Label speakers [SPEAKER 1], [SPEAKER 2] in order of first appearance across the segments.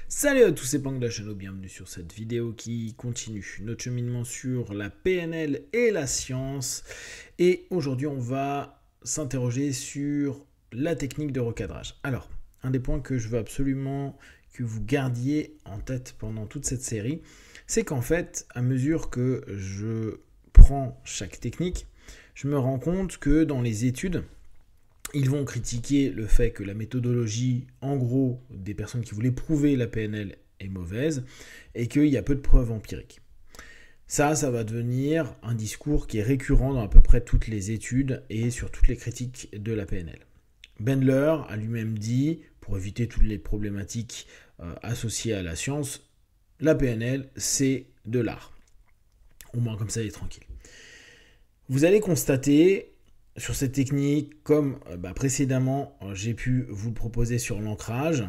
[SPEAKER 1] Salut à tous, c'est Pang de la chaîne, bienvenue sur cette vidéo qui continue notre cheminement sur la PNL et la science. Et aujourd'hui, on va s'interroger sur la technique de recadrage. Alors, un des points que je veux absolument que vous gardiez en tête pendant toute cette série, c'est qu'en fait, à mesure que je prends chaque technique, je me rends compte que dans les études, ils vont critiquer le fait que la méthodologie, en gros, des personnes qui voulaient prouver la PNL est mauvaise et qu'il y a peu de preuves empiriques. Ça va devenir un discours qui est récurrent dans à peu près toutes les études et sur toutes les critiques de la PNL. Bandler a lui-même dit, pour éviter toutes les problématiques associées à la science, la PNL, c'est de l'art. Au moins comme ça, il est tranquille. Vous allez constater sur cette technique, comme précédemment j'ai pu vous le proposer sur l'ancrage,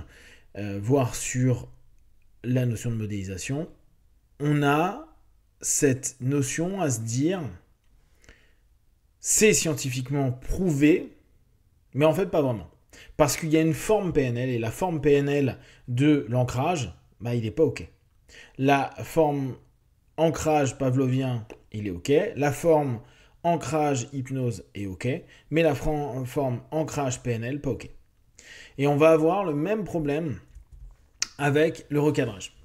[SPEAKER 1] voire sur la notion de modélisation, on a cette notion à se dire c'est scientifiquement prouvé, mais en fait pas vraiment. Parce qu'il y a une forme PNL et la forme PNL de l'ancrage, il n'est pas OK. La forme ancrage pavlovien, il est OK. La forme ancrage hypnose est OK, mais la forme ancrage PNL, pas OK. Et on va avoir le même problème avec le recadrage.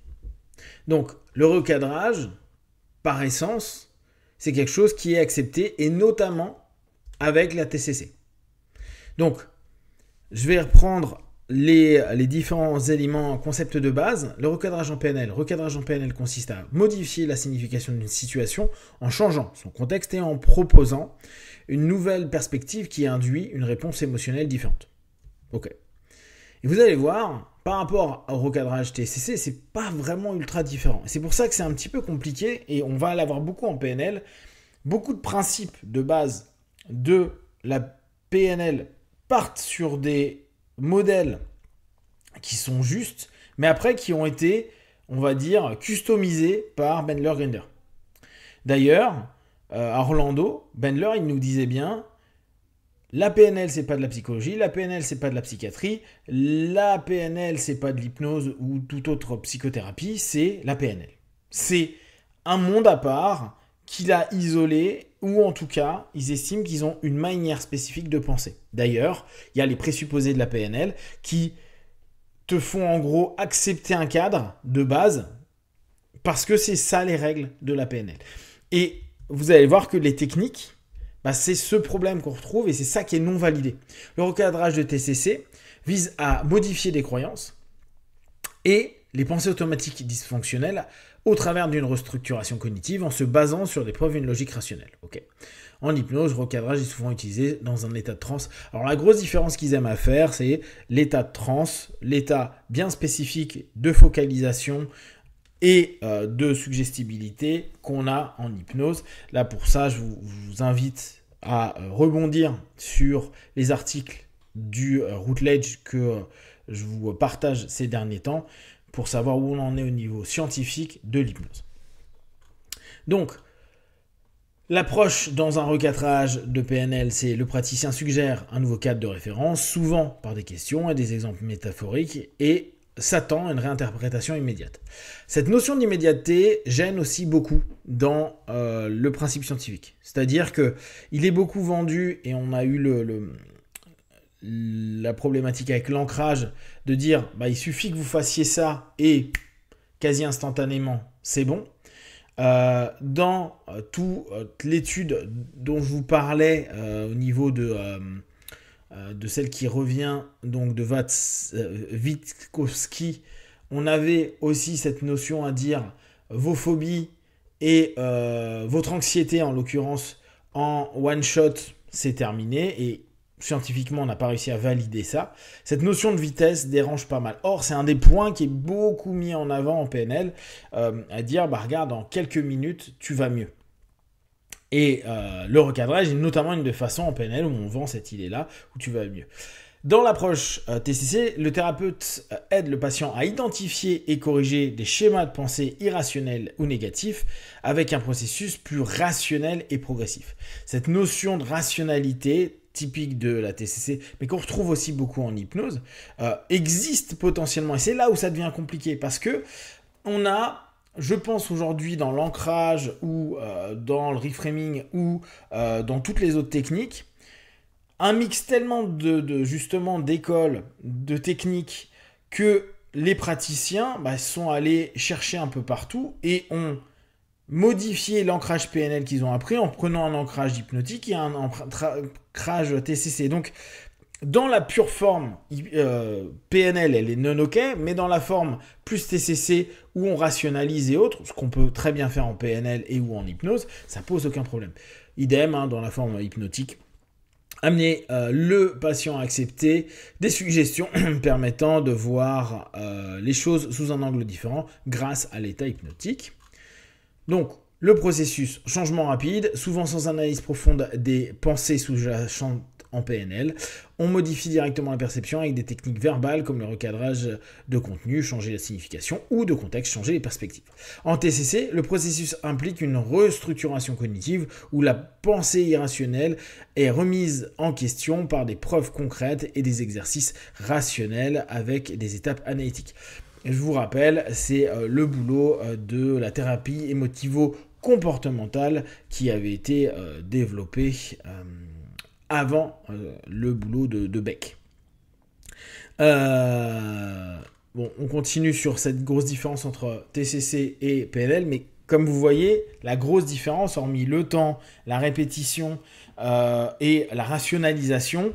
[SPEAKER 1] Donc, le recadrage, par essence, c'est quelque chose qui est accepté, et notamment avec la TCC. Donc, je vais reprendre les différents éléments, concepts de base. Le recadrage en PNL. Recadrage en PNL consiste à modifier la signification d'une situation en changeant son contexte et en proposant une nouvelle perspective qui induit une réponse émotionnelle différente. Ok. Et vous allez voir, par rapport au recadrage TCC, c'est pas vraiment ultra différent. C'est pour ça que c'est un petit peu compliqué et on va l'avoir beaucoup en PNL. Beaucoup de principes de base de la PNL partent sur des modèles qui sont justes, mais après qui ont été, on va dire, customisés par Bandler-Grinder. D'ailleurs, à Orlando, Bandler, il nous disait bien, la PNL, c'est pas de la psychologie, la PNL, c'est pas de la psychiatrie, la PNL, c'est pas de l'hypnose ou toute autre psychothérapie, c'est la PNL. C'est un monde à part qu'il a isolé, ou en tout cas, ils estiment qu'ils ont une manière spécifique de penser. D'ailleurs, il y a les présupposés de la PNL qui te font en gros accepter un cadre de base parce que c'est ça les règles de la PNL. Et vous allez voir que les techniques, c'est ce problème qu'on retrouve et c'est ça qui est non validé. Le recadrage de TCC vise à modifier des croyances et les pensées automatiques dysfonctionnelles au travers d'une restructuration cognitive en se basant sur des preuves d'une logique rationnelle. Okay. En hypnose, le recadrage est souvent utilisé dans un état de transe. Alors la grosse différence qu'ils aiment à faire, c'est l'état de transe, l'état bien spécifique de focalisation et de suggestibilité qu'on a en hypnose. Là pour ça, je vous invite à rebondir sur les articles du Routledge que je vous partage ces derniers temps pour savoir où on en est au niveau scientifique de l'hypnose. Donc, l'approche dans un recadrage de PNL, c'est le praticien suggère un nouveau cadre de référence, souvent par des questions et des exemples métaphoriques, et s'attend à une réinterprétation immédiate. Cette notion d'immédiateté gêne aussi beaucoup dans le principe scientifique. C'est-à-dire qu'il est beaucoup vendu, et on a eu la problématique avec l'ancrage, de dire il suffit que vous fassiez ça et quasi instantanément, c'est bon. Dans toute l'étude dont je vous parlais au niveau de celle qui revient donc de Witkowski, on avait aussi cette notion à dire vos phobies et votre anxiété, en l'occurrence en one shot, c'est terminé, et scientifiquement, on n'a pas réussi à valider ça. Cette notion de vitesse dérange pas mal. Or, c'est un des points qui est beaucoup mis en avant en PNL, à dire, regarde, en quelques minutes, tu vas mieux. Et le recadrage est notamment une des façons en PNL où on vend cette idée-là, où tu vas mieux. Dans l'approche TCC, le thérapeute aide le patient à identifier et corriger des schémas de pensée irrationnels ou négatifs avec un processus plus rationnel et progressif. Cette notion de rationalité typique de la TCC, mais qu'on retrouve aussi beaucoup en hypnose, existe potentiellement. Et c'est là où ça devient compliqué, parce que on a, je pense aujourd'hui, dans l'ancrage ou dans le reframing ou dans toutes les autres techniques, un mix tellement justement d'écoles, de techniques, que les praticiens sont allés chercher un peu partout et ont modifié l'ancrage PNL qu'ils ont appris en prenant un ancrage hypnotique et un ancrage TCC. Donc, dans la pure forme, PNL, elle est non OK, mais dans la forme plus TCC, où on rationalise et autres, ce qu'on peut très bien faire en PNL et ou en hypnose, ça pose aucun problème. Idem, dans la forme hypnotique, amener le patient à accepter des suggestions permettant de voir les choses sous un angle différent grâce à l'état hypnotique. Donc, le processus, changement rapide, souvent sans analyse profonde des pensées sous-jacentes en PNL. On modifie directement la perception avec des techniques verbales comme le recadrage de contenu, changer la signification, ou de contexte, changer les perspectives. En TCC, le processus implique une restructuration cognitive où la pensée irrationnelle est remise en question par des preuves concrètes et des exercices rationnels avec des étapes analytiques. Je vous rappelle, c'est le boulot de la thérapie émotivo-comportemententale qui avait été développé avant le boulot de Beck. Bon, on continue sur cette grosse différence entre TCC et PNL, mais comme vous voyez, la grosse différence, hormis le temps, la répétition et la rationalisation,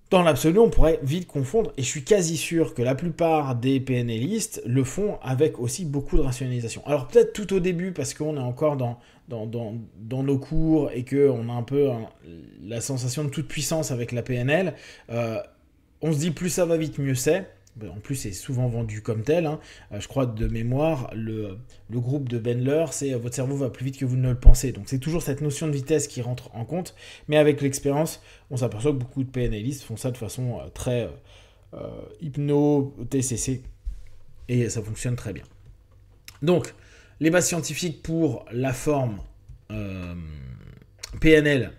[SPEAKER 1] dans l'absolu, on pourrait vite confondre, et je suis quasi sûr que la plupart des PNListes le font avec aussi beaucoup de rationalisation. Alors peut-être tout au début, parce qu'on est encore dans nos cours et qu'on a un peu la sensation de toute puissance avec la PNL, on se dit plus ça va vite, mieux c'est. En plus, c'est souvent vendu comme tel. Je crois de mémoire, le groupe de Bandler, c'est votre cerveau va plus vite que vous ne le pensez. Donc c'est toujours cette notion de vitesse qui rentre en compte. Mais avec l'expérience, on s'aperçoit que beaucoup de PNListes font ça de façon très hypno-TCC. Et ça fonctionne très bien. Donc, les bases scientifiques pour la forme PNL,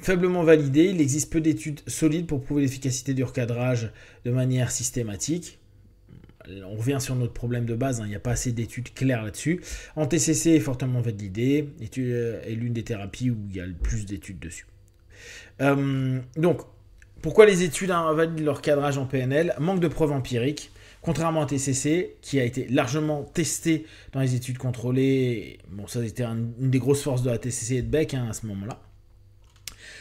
[SPEAKER 1] faiblement validé, il existe peu d'études solides pour prouver l'efficacité du recadrage de manière systématique. On revient sur notre problème de base, il n'y a pas assez d'études claires là-dessus. En TCC est fortement validé, est l'une des thérapies où il y a le plus d'études dessus. Donc, pourquoi les études invalident leur cadrage en PNL? Manque de preuves empiriques. Contrairement à TCC, qui a été largement testé dans les études contrôlées. Bon, ça c'était une des grosses forces de la TCC et de Beck à ce moment-là.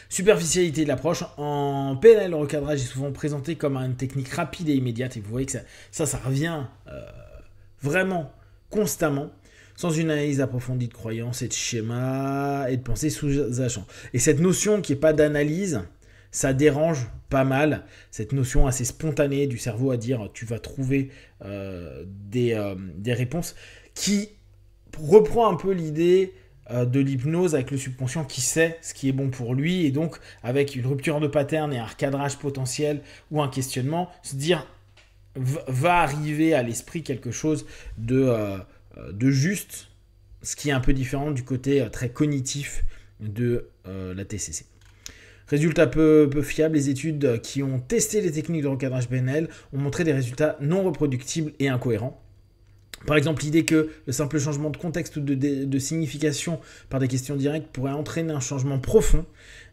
[SPEAKER 1] Superficialité de l'approche. En PNL, le recadrage est souvent présenté comme une technique rapide et immédiate. Et vous voyez que ça revient vraiment constamment, sans une analyse approfondie de croyances et de schémas et de pensées sous-jacentes. Et cette notion qui n'est pas d'analyse, ça dérange pas mal, cette notion assez spontanée du cerveau à dire tu vas trouver des réponses, qui reprend un peu l'idée de l'hypnose avec le subconscient qui sait ce qui est bon pour lui, et donc avec une rupture de pattern et un recadrage potentiel ou un questionnement, se dire va arriver à l'esprit quelque chose de juste, ce qui est un peu différent du côté très cognitif de la TCC. Résultats peu fiables, les études qui ont testé les techniques de recadrage PNL ont montré des résultats non reproductibles et incohérents. Par exemple, l'idée que le simple changement de contexte ou de signification par des questions directes pourrait entraîner un changement profond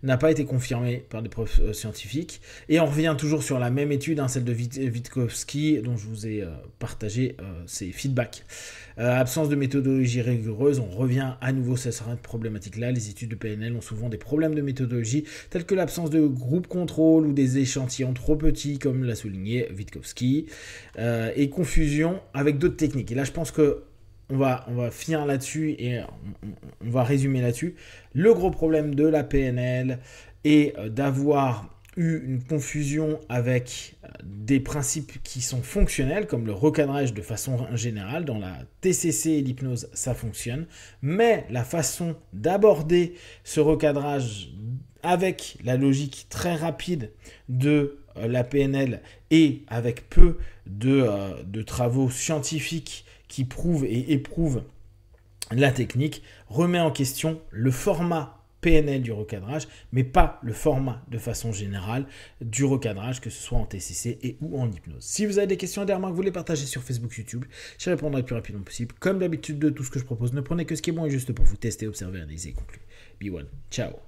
[SPEAKER 1] n'a pas été confirmée par des preuves scientifiques. Et on revient toujours sur la même étude, celle de Witkowski, dont je vous ai partagé ses feedbacks. Absence de méthodologie rigoureuse, on revient à nouveau sur cette problématique-là. Les études de PNL ont souvent des problèmes de méthodologie, tels que l'absence de groupe contrôle ou des échantillons trop petits, comme l'a souligné Witkowski, et confusion avec d'autres techniques. Et là, je pense que on va finir là-dessus et on va résumer là-dessus. Le gros problème de la PNL est d'avoir eu une confusion avec des principes qui sont fonctionnels, comme le recadrage de façon générale. Dans la TCC et l'hypnose, ça fonctionne. Mais la façon d'aborder ce recadrage avec la logique très rapide de la PNL et avec peu de travaux scientifiques qui prouvent et éprouvent la technique, remet en question le format PNL du recadrage, mais pas le format de façon générale du recadrage, que ce soit en TCC et ou en hypnose. Si vous avez des questions, des remarques, vous les partagez sur Facebook, YouTube. Je répondrai le plus rapidement possible. Comme d'habitude, de tout ce que je propose, ne prenez que ce qui est bon et juste pour vous tester, observer, analyser et conclure. Be one. Ciao.